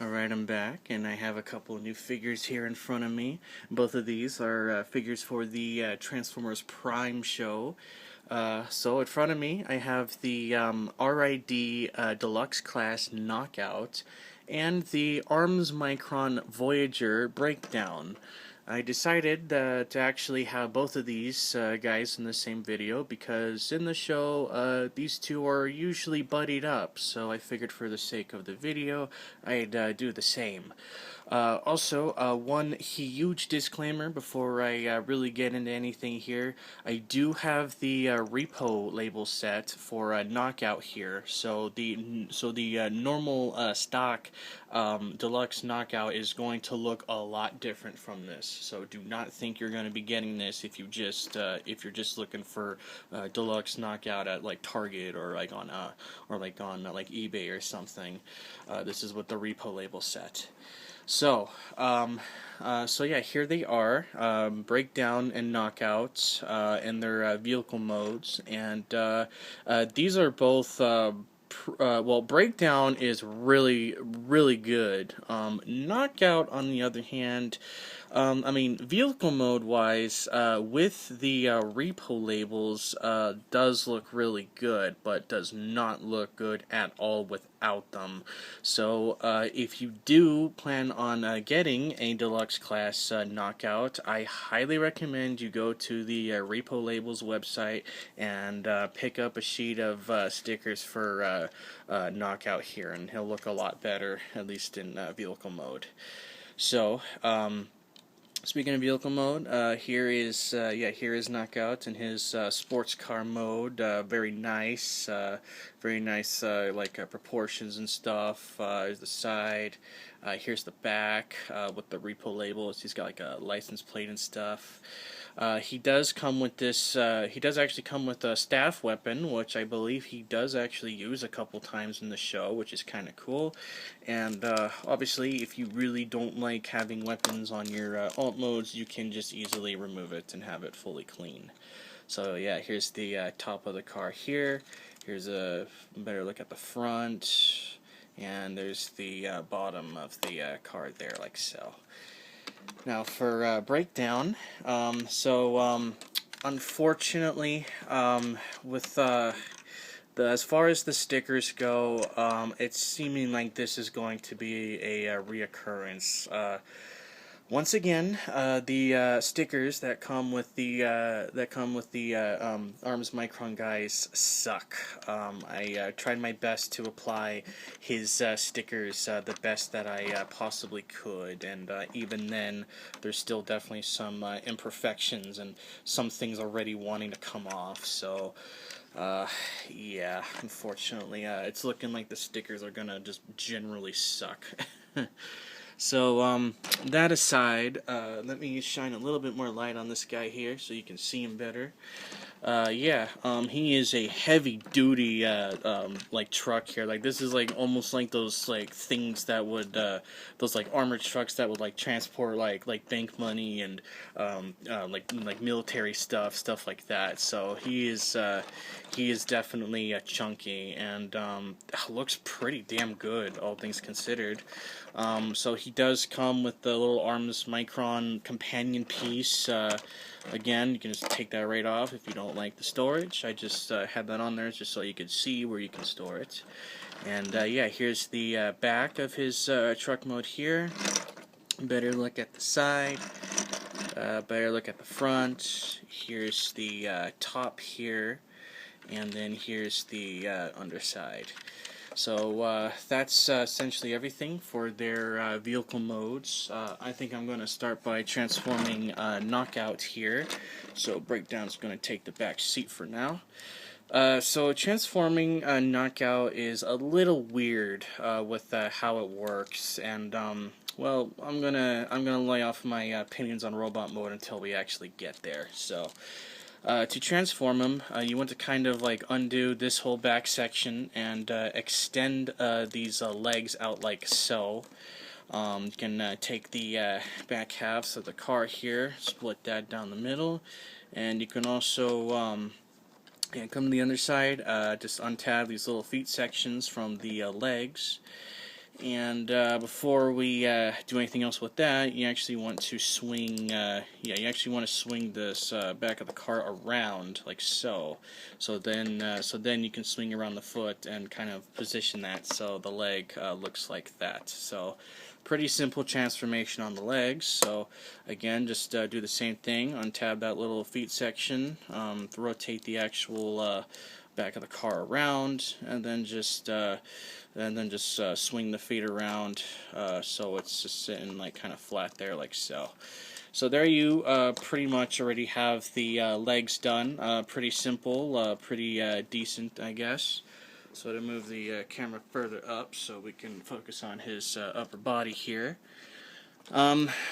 Alright, I'm back, and I have a couple of new figures here in front of me. Both of these are figures for the Transformers Prime show. So in front of me, I have the R.I.D. Deluxe class Knockout and the Arms Micron Voyager Breakdown. I decided to actually have both of these guys in the same video because in the show these two are usually buddied up, so I figured for the sake of the video I'd do the same. Also, one huge disclaimer before I really get into anything here. I do have the repo label set for Knockout here, so the normal stock deluxe Knockout is going to look a lot different from this. So do not think you're going to be getting this if you're just looking for deluxe Knockout at like Target or like on like eBay or something. This is with the repo label set. So yeah, here they are, Breakdown and Knockout, and their vehicle modes, and these are both, well, Breakdown is really, really good. Knockout, on the other hand, I mean, vehicle mode wise, with the repo labels, does look really good, but does not look good at all without them. So, if you do plan on getting a deluxe class Knockout, I highly recommend you go to the repo labels website and pick up a sheet of stickers for Knockout here, and he'll look a lot better, at least in vehicle mode. So, speaking of vehicle mode, here is Knockout in his sports car mode. Very nice, like proportions and stuff. Here's the side. Here's the back with the repo labels. He's got like a license plate and stuff. He does come with this. He does actually come with a staff weapon, which I believe he does actually use a couple times in the show, which is kind of cool. And obviously, if you really don't like having weapons on your alt modes, you can just easily remove it and have it fully clean. So yeah, here's the top of the car here. Here's a better look at the front, and there's the bottom of the car there, like so. Now for Breakdown, unfortunately, with as far as the stickers go, it's seeming like this is going to be a reoccurrence. Once again, the stickers that come with the Arms Micron guys suck. I tried my best to apply his stickers the best that I possibly could, and even then, there's still definitely some imperfections and some things already wanting to come off. So, yeah, unfortunately, it's looking like the stickers are gonna just generally suck. So, that aside, let me shine a little bit more light on this guy here so you can see him better. He is a heavy-duty, like, truck here. Like, this is, like, almost like those, like, things that would, those, like, armored trucks that would, like, transport, like bank money and, like military stuff like that. So, he is definitely chunky and, looks pretty damn good, all things considered. So he does come with the little Arms Micron companion piece. Again, you can just take that right off if you don't like the storage. I just had that on there just so you could see where you can store it. And yeah, here's the back of his truck mode here. Better look at the side. Better look at the front. Here's the top here. And then here's the underside. So that's essentially everything for their vehicle modes. I think I'm going to start by transforming Knockout here. So Breakdown's going to take the back seat for now. So transforming Knockout is a little weird with how it works, and well, I'm gonna lay off my opinions on robot mode until we actually get there. So. To transform him, you want to kind of like undo this whole back section and extend these legs out like so. You can take the back halves of the car here, split that down the middle, and you can also come to the underside, just untab these little feet sections from the legs. And before we do anything else with that, you actually want to swing. You actually want to swing this back of the car around like so. So then you can swing around the foot and kind of position that so the leg looks like that. So pretty simple transformation on the legs. So again, just do the same thing. Untab that little feet section. Rotate the actual back of the car around, and then just swing the feet around so it's just sitting like kind of flat there like so. So there you pretty much already have the legs done. Pretty simple, pretty decent, I guess. So to move the camera further up so we can focus on his upper body here.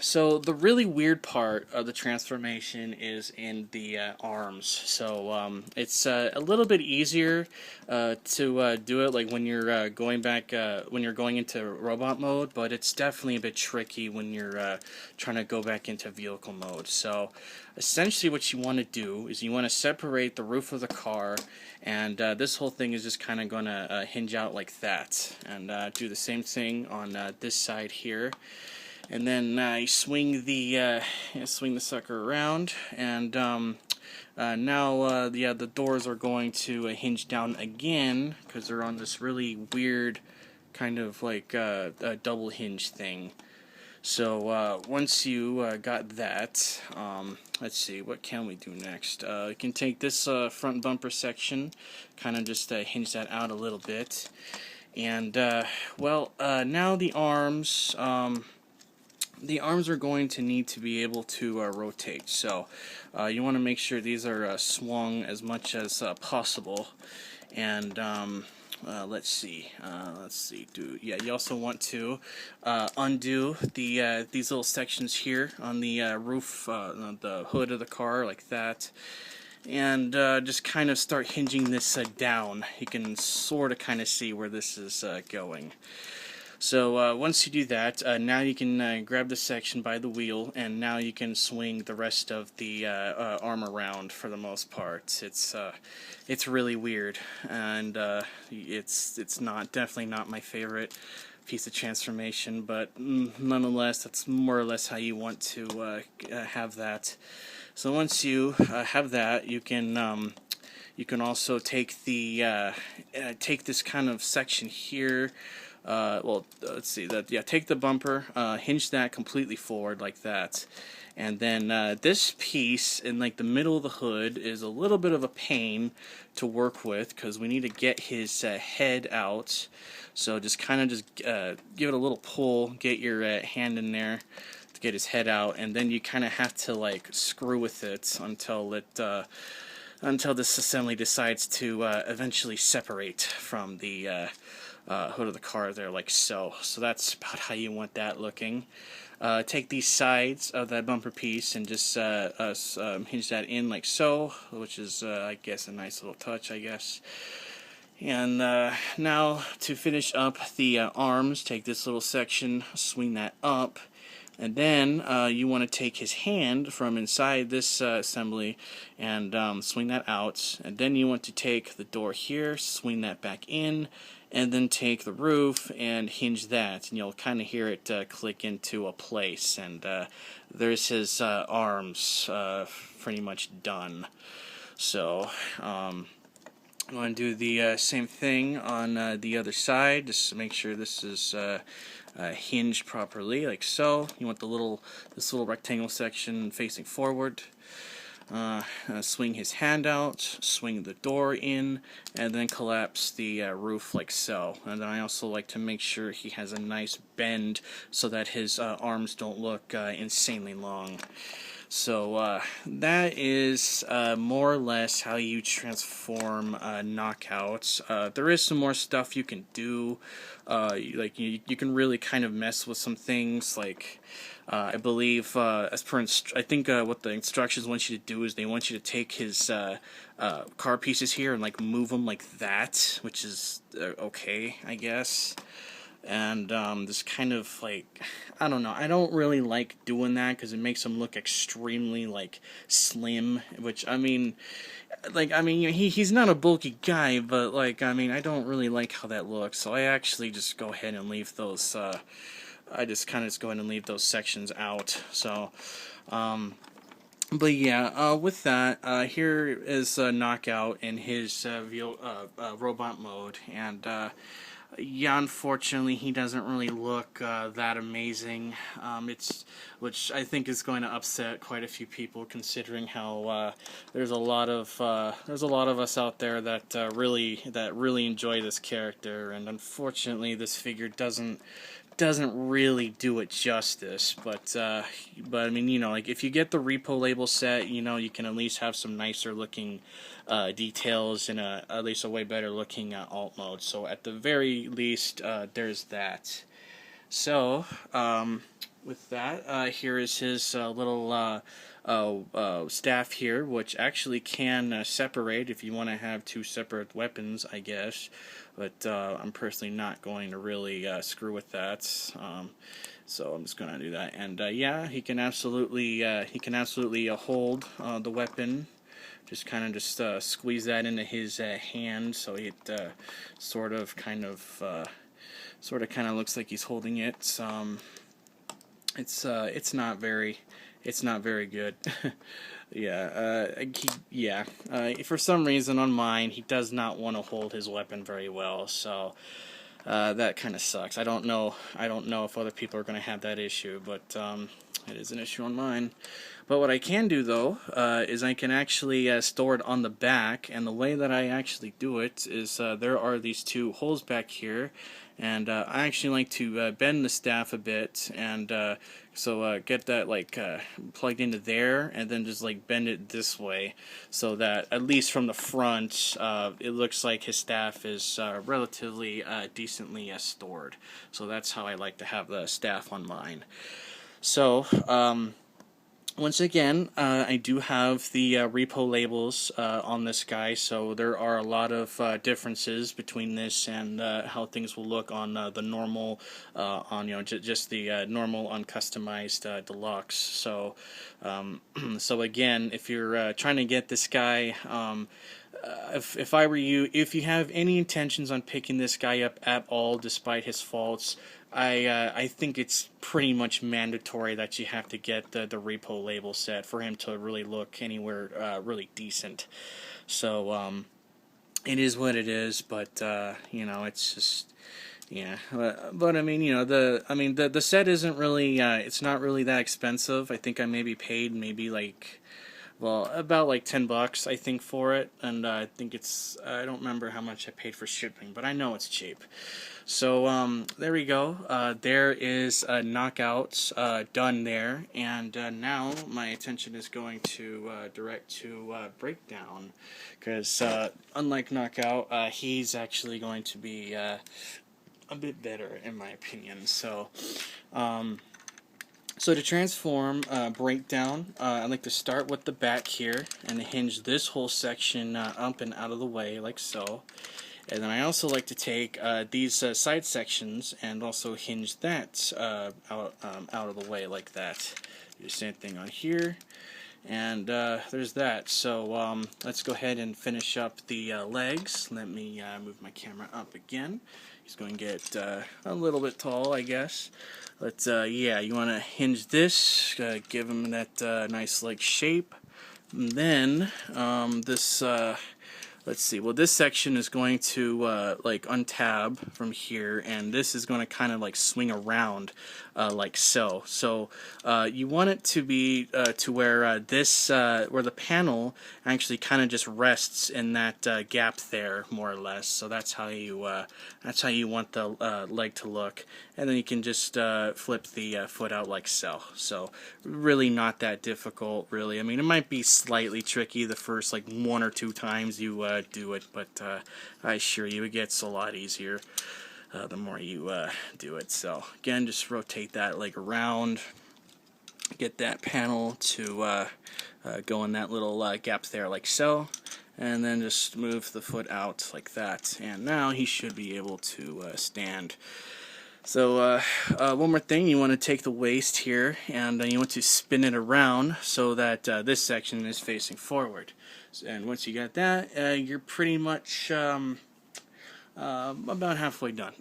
So the really weird part of the transformation is in the arms. So it's a little bit easier to do it like when you're going into robot mode, but it's definitely a bit tricky when you're trying to go back into vehicle mode. So essentially what you want to do is you want to separate the roof of the car, and this whole thing is just kind of going to hinge out like that, and do the same thing on this side here. And then I swing the sucker around, and now the doors are going to hinge down again because they're on this really weird kind of like a double hinge thing. So once you got that, let's see, what can we do next? You can take this front bumper section, kind of just hinge that out a little bit, and now the arms. The arms are going to need to be able to rotate, so you want to make sure these are swung as much as possible. And let's see, you also want to undo these little sections here on the roof, the hood of the car, like that. And just kind of start hinging this down. You can sort of kind of see where this is going. So once you do that, now you can grab the section by the wheel, and now you can swing the rest of the arm around for the most part. It's really weird, and it's definitely not my favorite piece of transformation, but nonetheless, that's more or less how you want to have that. So once you have that, you can also take take this kind of section here. Let's see that. Yeah, take the bumper, hinge that completely forward like that, and then this piece in like the middle of the hood is a little bit of a pain to work with because we need to get his head out. So just give it a little pull, get your hand in there to get his head out, and then you kind of have to like screw with it until this assembly decides to eventually separate from the hood of the car there, like so. So that's about how you want that looking. Take these sides of that bumper piece and just hinge that in like so, which is I guess a nice little touch, I guess. And now to finish up the arms, take this little section, swing that up, and then you want to take his hand from inside this assembly and swing that out. And then you want to take the door here, swing that back in, and then take the roof and hinge that. And you'll kind of hear it click into a place. And there's his arms pretty much done. So I'm going to do the same thing on the other side, just to make sure this is hinged properly, like so. You want this little rectangle section facing forward. Swing his hand out, swing the door in, and then collapse the roof like so. And then I also like to make sure he has a nice bend so that his arms don't look insanely long. So that is more or less how you transform knockouts. There is some more stuff you can do. You can really kind of mess with some things, like I believe as per I think what the instructions want you to do is they want you to take his car pieces here and like move them like that, which is okay, I guess. and this kind of like, I don't know, I don't really like doing that because it makes him look extremely like slim, which I mean, like, I mean, he's not a bulky guy, but like, I mean, I don't really like how that looks, so I actually just go ahead and leave those I just kind of go ahead and leave those sections out. So but yeah, with that, here is Knockout in his robot mode, and yeah, unfortunately, he doesn't really look that amazing. Which I think is going to upset quite a few people, considering how there's a lot of us out there that really enjoy this character, and unfortunately, this figure doesn't really do it justice, but I mean, you know, like if you get the repo label set, you know, you can at least have some nicer looking details and at least a way better looking alt mode. So at the very least, there's that. So with that, here is his little staff here, which actually can separate if you want to have two separate weapons, I guess. But I'm personally not going to really screw with that. So I'm just going to do that. And yeah, he can absolutely hold the weapon. Just kind of squeeze that into his hand, so it sort of kind of looks like he's holding it. It's not very good. Yeah, for some reason on mine, he does not want to hold his weapon very well, so that kind of sucks. I don't know if other people are going to have that issue, but it is an issue on mine. But what I can do, though, is I can actually store it on the back, and the way that I actually do it is there are these two holes back here, and I actually like to bend the staff a bit, and so get that like plugged into there, and then just like bend it this way, so that at least from the front, it looks like his staff is relatively decently stored. So that's how I like to have the staff on mine. So once again, I do have the repo labels on this guy, so there are a lot of differences between this and how things will look on the normal, on just the normal uncustomized deluxe. So, so again, if you're trying to get this guy, if I were you, if you have any intentions on picking this guy up at all, despite his faults, I think it's pretty much mandatory that you have to get the repo label set for him to really look anywhere really decent. So it is what it is, but you know, it's just, yeah. But I mean, you know, the set isn't really it's not really that expensive. I think I maybe paid like, well, about like $10 I think for it, and I think I don't remember how much I paid for shipping, but I know it's cheap. So there we go. There is Knockout done there, and now my attention is going to direct to Breakdown, because unlike Knockout, he's actually going to be a bit better in my opinion. So so to transform Breakdown, I'd like to start with the back here and hinge this whole section up and out of the way like so. And then I also like to take these side sections and also hinge that out of the way like that. Do the same thing on here. And there's that. So let's go ahead and finish up the legs. Let me move my camera up again. He's going to get a little bit tall, I guess. But yeah, you want to hinge this, give him that nice leg shape. And then this, let's see, well, this section is going to like untab from here, and this is going to kind of like swing around like so. So you want it to be to where this where the panel actually kind of just rests in that gap there, more or less. So that's how you want the leg to look, and then you can just flip the foot out like so. So really not that difficult, really. I mean, it might be slightly tricky the first like 1 or 2 times you do it, but I assure you it gets a lot easier the more you do it. So again, just rotate that leg around, get that panel to go in that little gap there like so, and then just move the foot out like that, and now he should be able to stand. So one more thing, you want to take the waist here and you want to spin it around so that this section is facing forward. And once you got that, you're pretty much about halfway done.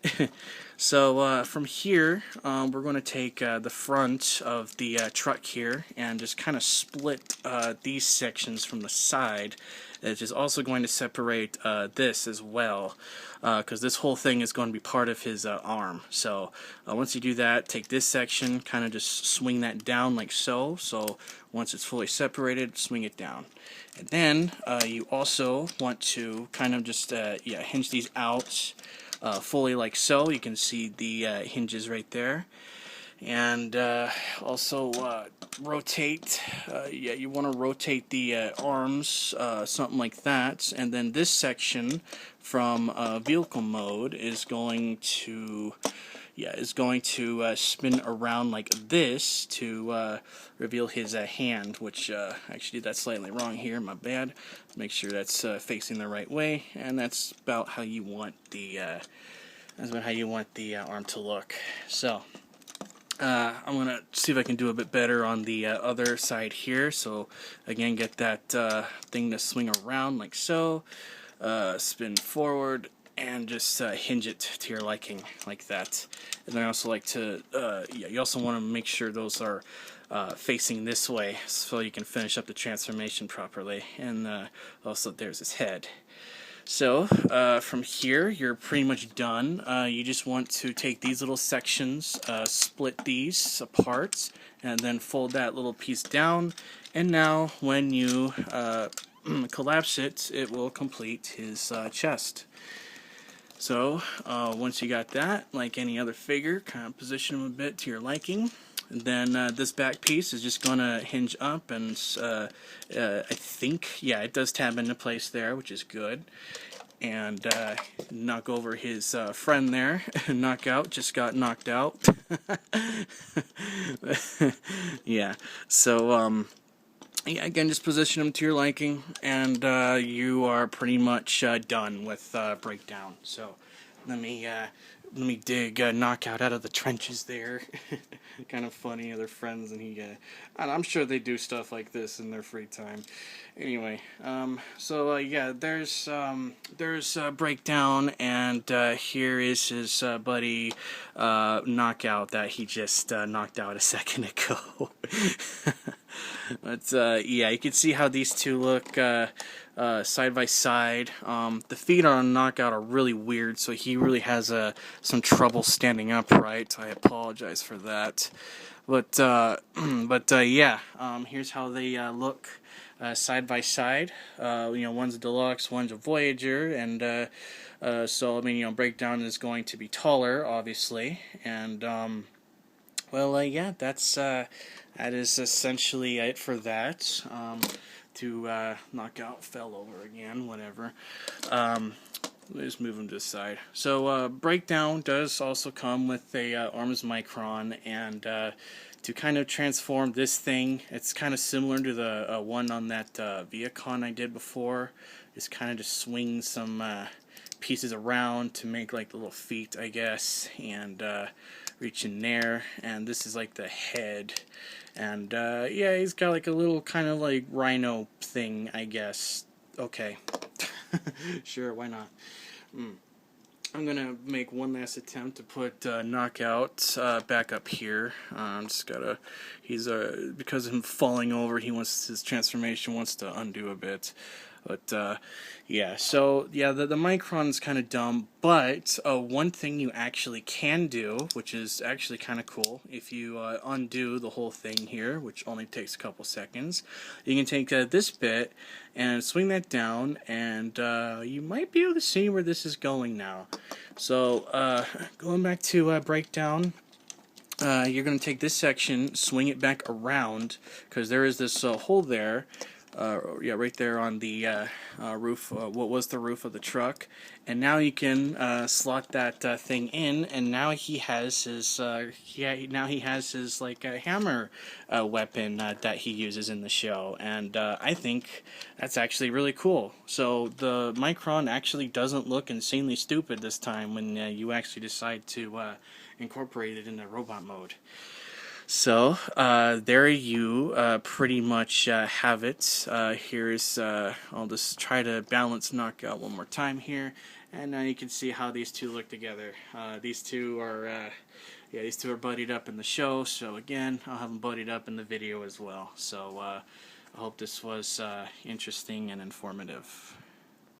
So from here, we're going to take the front of the truck here and just kind of split these sections from the side. It is also going to separate this as well, because this whole thing is going to be part of his arm. So once you do that, take this section, kind of just swing that down like so. So once it's fully separated, swing it down. And then you also want to kind of just hinge these out fully like so. You can see the hinges right there. And also rotate, you want to rotate the arms, something like that. And then this section from vehicle mode is going to spin around like this to reveal his hand, which actually did that slightly wrong here, my bad. Make sure that's facing the right way, and that's about how you want the arm to look. So I'm gonna see if I can do a bit better on the other side here. So again, get that thing to swing around like so, spin forward, and just hinge it to your liking like that. And then I also like to, you also want to make sure those are facing this way so you can finish up the transformation properly. And also there's his head. So from here, you're pretty much done. You just want to take these little sections, split these apart, and then fold that little piece down. And now when you collapse it, it will complete his chest. So once you got that, like any other figure, kind of position him a bit to your liking. And then this back piece is just going to hinge up, and I think, yeah, it does tab into place there, which is good. And knock over his friend there. Knockout, just got knocked out. Yeah, so yeah, again, just position him to your liking, and you are pretty much done with breakdown. So let me dig Knockout out of the trenches there. Kind of funny, other friends, and I'm sure they do stuff like this in their free time. Anyway, so yeah, there's breakdown, and here is his buddy Knockout that he just knocked out a second ago. But yeah, you can see how these two look side by side. The feet on Knockout are really weird, so he really has some trouble standing upright. I apologize for that. But yeah, here's how they look side by side. One's a Deluxe, one's a Voyager, and so I mean, breakdown is going to be taller, obviously, and well, yeah, that is essentially it for that. Knockout fell over again, whatever. Let's move him to the side. So breakdown does also come with a arms micron, and to kind of transform this thing, it's kind of similar to the one on that Viacon I did before. Just kind of just swing some pieces around to make like the little feet, I guess, and reach in there. And this is like the head, and yeah, he's got like a little kind of like rhino thing, I guess. Okay. Sure, why not? I'm gonna make one last attempt to put Knockout back up here. Just gotta, because of him falling over, his transformation wants to undo a bit. But yeah, so yeah, the micron's kind of dumb, but one thing you actually can do, which is actually kind of cool, if you undo the whole thing here, which only takes a couple seconds, you can take this bit and swing that down, and you might be able to see where this is going now. So going back to breakdown, you're going to take this section, swing it back around, because there is this hole there. Yeah, right there on the roof, what was the roof of the truck, and now you can slot that thing in, and now he has his like a hammer weapon that he uses in the show, and I think that's actually really cool. So the Micron actually doesn't look insanely stupid this time when you actually decide to incorporated into robot mode. So, there you pretty much have it. Here's, I'll just try to balance knockout one more time here, and now you can see how these two look together. These two are buddied up in the show, so again, I'll have them buddied up in the video as well. So, I hope this was interesting and informative.